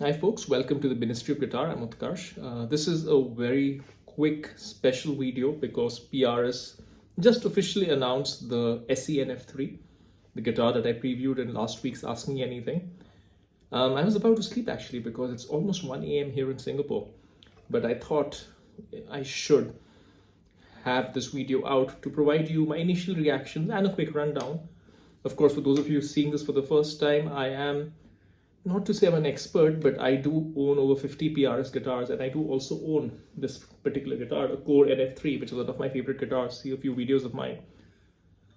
Hi folks, welcome to the Ministry of Guitar. I'm Utkarsh. This is a very quick special video because PRS just officially announced the SE NF3, the guitar that I previewed in last week's Ask Me Anything. I was about to sleep actually because it's almost 1 a.m. here in Singapore, but I thought I should have this video out to provide you my initial reactions and a quick rundown. Of course, for those of you seeing this for the first time, I am not to say I'm an expert, but I do own over 50 PRS guitars, and I do also own this particular guitar, the Core NF3, which is one of my favorite guitars. See a few videos of mine.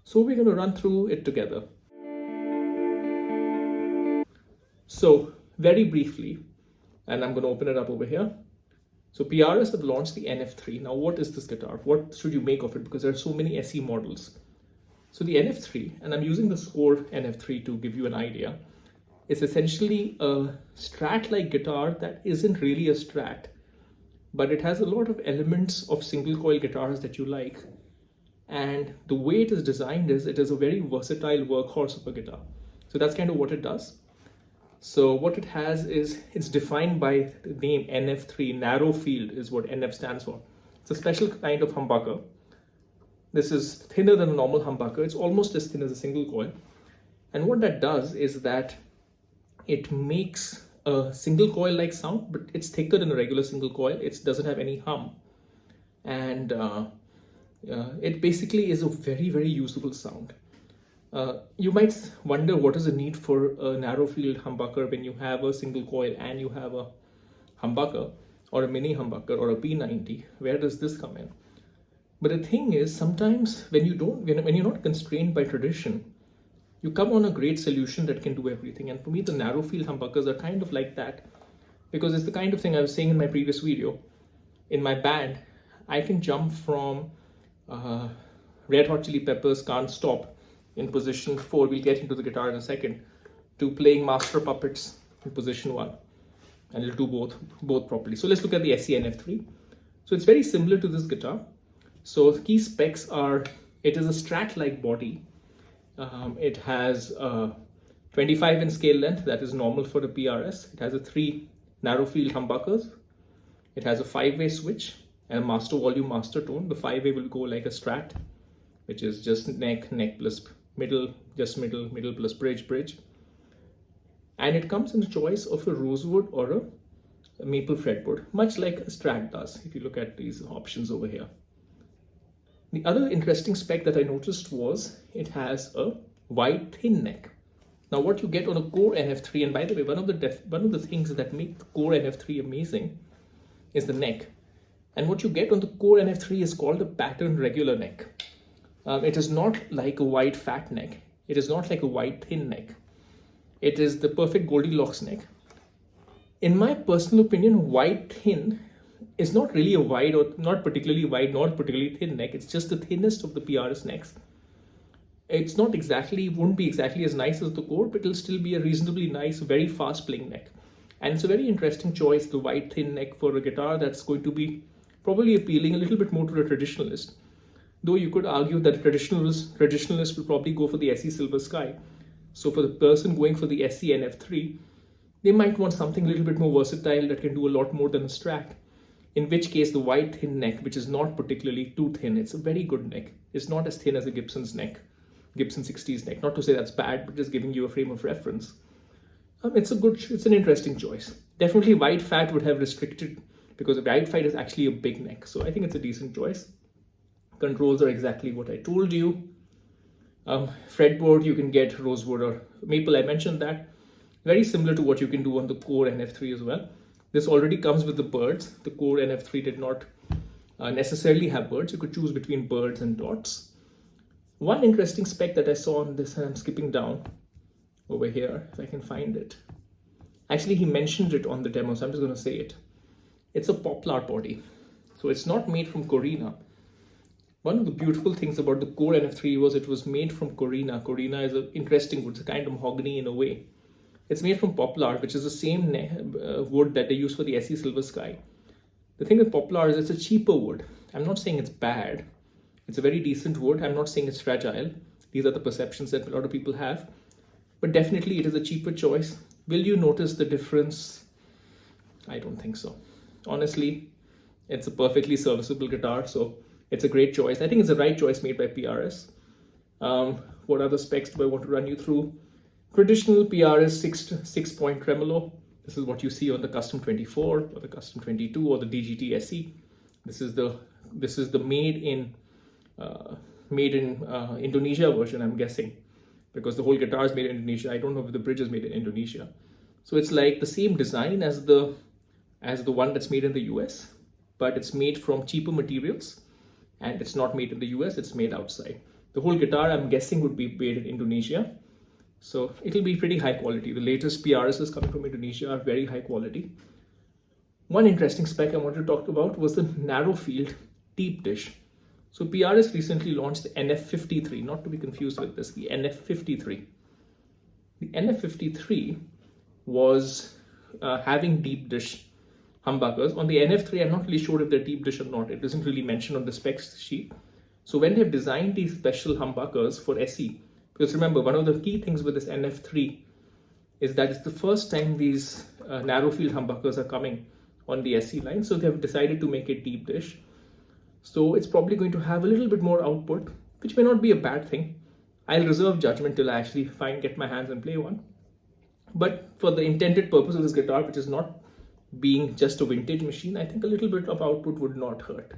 So we're going to run through it together. So very briefly, and I'm going to open it up over here. So PRS have launched the NF3. Now what is this guitar? What should you make of it? Because there are so many SE models. So the NF3, and I'm using the Core NF3 to give you an idea. It's essentially a Strat-like guitar that isn't really a Strat, but it has a lot of elements of single coil guitars that you like. And the way it is designed is it is a very versatile workhorse of a guitar. So that's kind of what it does. So what it has is it's defined by the name NF3. Narrowfield is what NF stands for. It's a special kind of humbucker. This is thinner than a normal humbucker. It's almost as thin as a single coil. And what that does is that it makes a single coil like sound, but it's thicker than a regular single coil. It doesn't have any hum. And it basically is a very, very usable sound. You might wonder what is the need for a narrow field humbucker when you have a single coil and you have a humbucker or a mini humbucker or a P90. Where does this come in? But the thing is, sometimes when you're not constrained by tradition, you come on a great solution that can do everything. And for me, the narrow field humbuckers are kind of like that, because it's the kind of thing I was saying in my previous video. In my band, I can jump from Red Hot Chili Peppers' Can't Stop in position 4, we'll get into the guitar in a second, to playing Master Puppets in position 1. And it'll do both properly. So let's look at the SE NF3. So it's very similar to this guitar. So the key specs are, it is a Strat-like body. It has a 25 in scale length, that is normal for the PRS. It has a 3 narrow field humbuckers. It has a 5-way switch and a master volume, master tone. The 5-way will go like a Strat, which is just neck plus middle, just middle plus bridge. And it comes in a choice of a rosewood or a maple fretboard, much like a Strat does, if you look at these options over here. The other interesting spec that I noticed was it has a wide, thin neck. Now, what you get on a Core NF3, and by the way, one of the things that make the Core NF3 amazing is the neck. And what you get on the Core NF3 is called a pattern regular neck. It is not like a wide, fat neck. It is not like a wide, thin neck. It is the perfect Goldilocks neck. In my personal opinion, wide, thin is not really a wide, or not particularly wide, not particularly thin neck. It's just the thinnest of the PRS necks. It's not exactly, won't be exactly as nice as the Core, but it'll still be a reasonably nice, very fast playing neck. And it's a very interesting choice, the wide, thin neck for a guitar that's going to be probably appealing a little bit more to the traditionalist. Though you could argue that traditionalists will probably go for the SE Silver Sky. So for the person going for the SE NF3, they might want something a little bit more versatile that can do a lot more than a Strat. In which case, the wide, thin neck, which is not particularly too thin, it's a very good neck. It's not as thin as a Gibson's neck, Gibson 60s neck. Not to say that's bad, but just giving you a frame of reference. It's an interesting choice. Definitely wide fat would have restricted, because a wide fat is actually a big neck. So I think it's a decent choice. Controls are exactly what I told you. Fretboard, you can get rosewood or maple, I mentioned that. Very similar to what you can do on the Core NF3 as well. This already comes with the birds. The Core NF3 did not necessarily have birds. You could choose between birds and dots. One interesting spec that I saw on this, and I'm skipping down over here, if I can find it. Actually, he mentioned it on the demo, so I'm just going to say it. It's a poplar body. So it's not made from Corina. One of the beautiful things about the Core NF3 was it was made from Corina. Corina is an interesting wood. It's a kind of mahogany in a way. It's made from poplar, which is the same wood that they use for the SE Silver Sky. The thing with poplar is it's a cheaper wood. I'm not saying it's bad. It's a very decent wood. I'm not saying it's fragile. These are the perceptions that a lot of people have. But definitely it is a cheaper choice. Will you notice the difference I don't think so. Honestly, it's a perfectly serviceable guitar, so it's a great choice. I think it's the right choice made by PRS. What other specs do I want to run you through? Traditional PRS 6-point tremolo. This is what you see on the Custom 24 or the Custom 22 or the DGT SE. This is the made in Indonesia version, I'm guessing, because the whole guitar is made in Indonesia. I don't know if the bridge is made in Indonesia. So it's like the same design as the one that's made in the US, but it's made from cheaper materials, and it's not made in the US, it's made outside. The whole guitar, I'm guessing, would be made in Indonesia. So it'll be pretty high quality. The latest PRSs coming from Indonesia are very high quality. One interesting spec I wanted to talk about was the narrowfield deep dish. So PRS recently launched the NF53, not to be confused with this, the NF53. The NF53 was having deep dish humbuckers. On the NF3, I'm not really sure if they're deep dish or not. It isn't really mentioned on the specs sheet. So when they've designed these special humbuckers for SE, because remember, one of the key things with this NF3 is that it's the first time these narrowfield humbuckers are coming on the SE line. So they've decided to make it deep dish. So it's probably going to have a little bit more output, which may not be a bad thing. I'll reserve judgment till I actually get my hands and play one. But for the intended purpose of this guitar, which is not being just a vintage machine, I think a little bit of output would not hurt.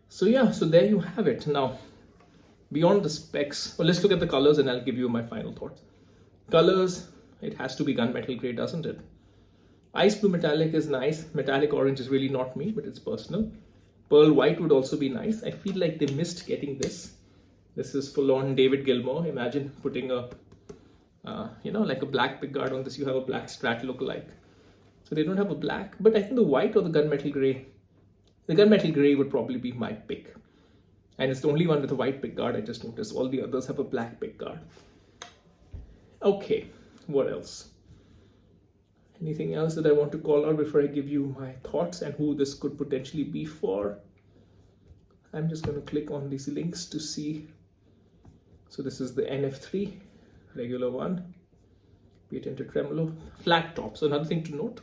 So yeah, so there you have it. Now, beyond the specs, well, let's look at the colors and I'll give you my final thoughts. Colors, it has to be gunmetal gray, doesn't it? Ice blue metallic is nice. Metallic orange is really not me, but it's personal. Pearl white would also be nice. I feel like they missed getting this. This is full on David Gilmour. Imagine putting a, like a black pickguard on this. You have a black Strat lookalike. So they don't have a black, but I think the white or the gunmetal gray would probably be my pick. And it's the only one with a white pickguard, I just noticed. All the others have a black pickguard. Okay, what else? Anything else that I want to call out before I give you my thoughts and who this could potentially be for? I'm just going to click on these links to see. So this is the NF3, regular one. Patented tremolo, flat top. So another thing to note,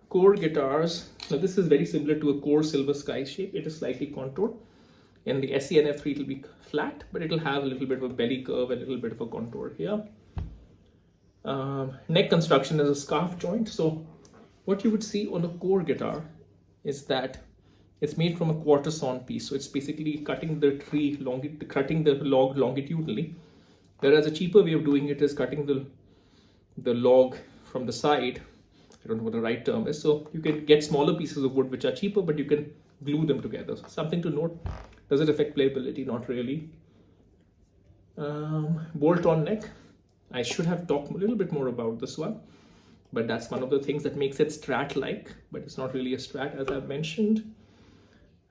core guitars. Now this is very similar to a core silver sky shape. It is slightly contoured. In the SE NF3, it'll be flat, but it'll have a little bit of a belly curve and a little bit of a contour here. Neck construction is a scarf joint. So what you would see on a core guitar is that it's made from a quarter sawn piece. So it's basically cutting the log longitudinally. Whereas a cheaper way of doing it is cutting the log from the side. I don't know what the right term is. So you can get smaller pieces of wood which are cheaper, but you can glue them together. So something to note. Does it affect playability? Not really. Bolt-on neck. I should have talked a little bit more about this one, but that's one of the things that makes it Strat-like, but it's not really a Strat, as I've mentioned.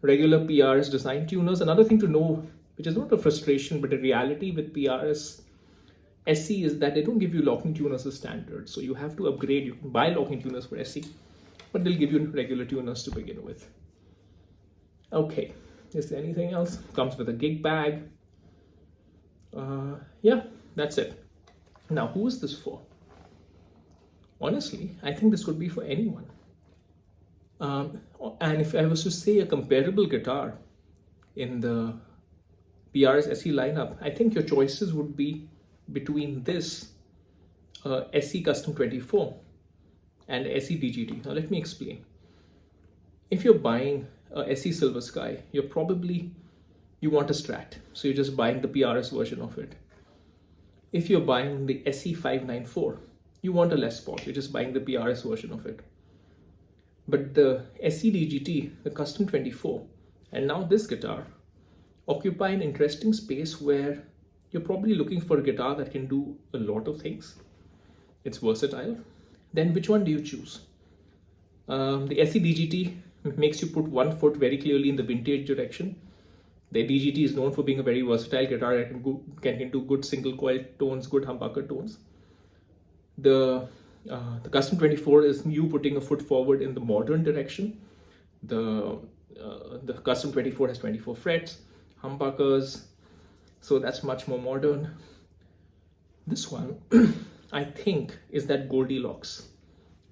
Regular PRS design tuners. Another thing to know, which is not a frustration, but a reality with PRS SE, is that they don't give you locking tuners as standard. So you have to upgrade. You can buy locking tuners for SE, but they'll give you regular tuners to begin with. Okay, is there anything else? Comes with a gig bag. Yeah, that's it. Now, who is this for? Honestly, I think this could be for anyone. And if I was to say a comparable guitar in the PRS SE lineup, I think your choices would be between this SE Custom 24 and SE DGT. Now, let me explain. If you're buying a SE Silver Sky, you want a Strat. So you're just buying the PRS version of it. If you're buying the SE 594, you want a Les Paul. You're just buying the PRS version of it. But the SE DGT, the Custom 24, and now this guitar occupy an interesting space where you're probably looking for a guitar that can do a lot of things. It's versatile. Then which one do you choose? The SE DGT makes you put one foot very clearly in the vintage direction. The DGT is known for being a very versatile guitar that can do good single coil tones, good humbucker tones. The Custom 24 is you putting a foot forward in the modern direction. The Custom 24 has 24 frets, humbuckers, so that's much more modern. This one, I think, is that Goldilocks.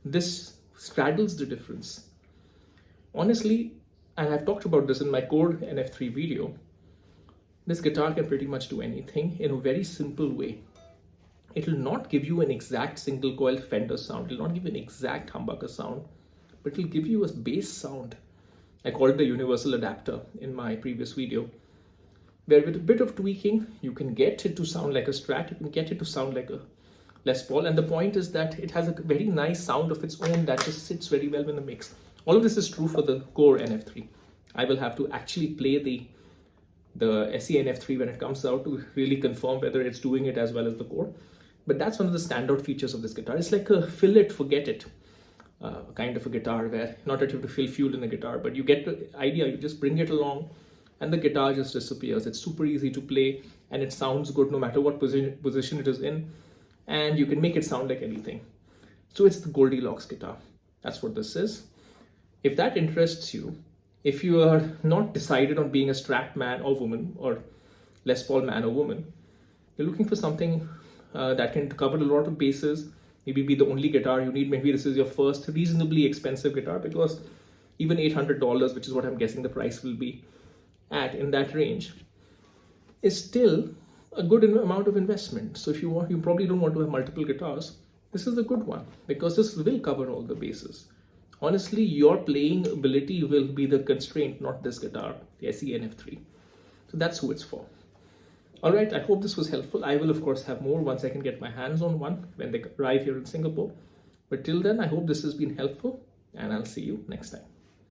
This straddles the difference. Honestly, and I've talked about this in my Core NF3 video, this guitar can pretty much do anything in a very simple way. It will not give you an exact single coil Fender sound, it will not give you an exact humbucker sound, but it will give you a bass sound. I called it the universal adapter in my previous video, where with a bit of tweaking, you can get it to sound like a Strat, you can get it to sound like a Les Paul, and the point is that it has a very nice sound of its own that just sits very well in the mix. All of this is true for the Core NF3. I will have to actually play the SE NF3 when it comes out to really confirm whether it's doing it as well as the Core. But that's one of the standout features of this guitar. It's like a fill it, forget it kind of a guitar, where not that you have to fill fuel in the guitar, but you get the idea, you just bring it along and the guitar just disappears. It's super easy to play and it sounds good no matter what position it is in, and you can make it sound like anything. So it's the Goldilocks guitar. That's what this is. If that interests you, if you are not decided on being a Strat man or woman or Les Paul man or woman, you're looking for something that can cover a lot of bases, maybe be the only guitar you need, maybe this is your first reasonably expensive guitar, because even $800, which is what I'm guessing the price will be at in that range, is still a good amount of investment. So if you probably don't want to have multiple guitars, this is a good one because this will cover all the bases. Honestly, your playing ability will be the constraint, not this guitar, the SE NF3. So that's who it's for. All right, I hope this was helpful. I will, of course, have more once I can get my hands on one when they arrive here in Singapore. But till then, I hope this has been helpful, and I'll see you next time.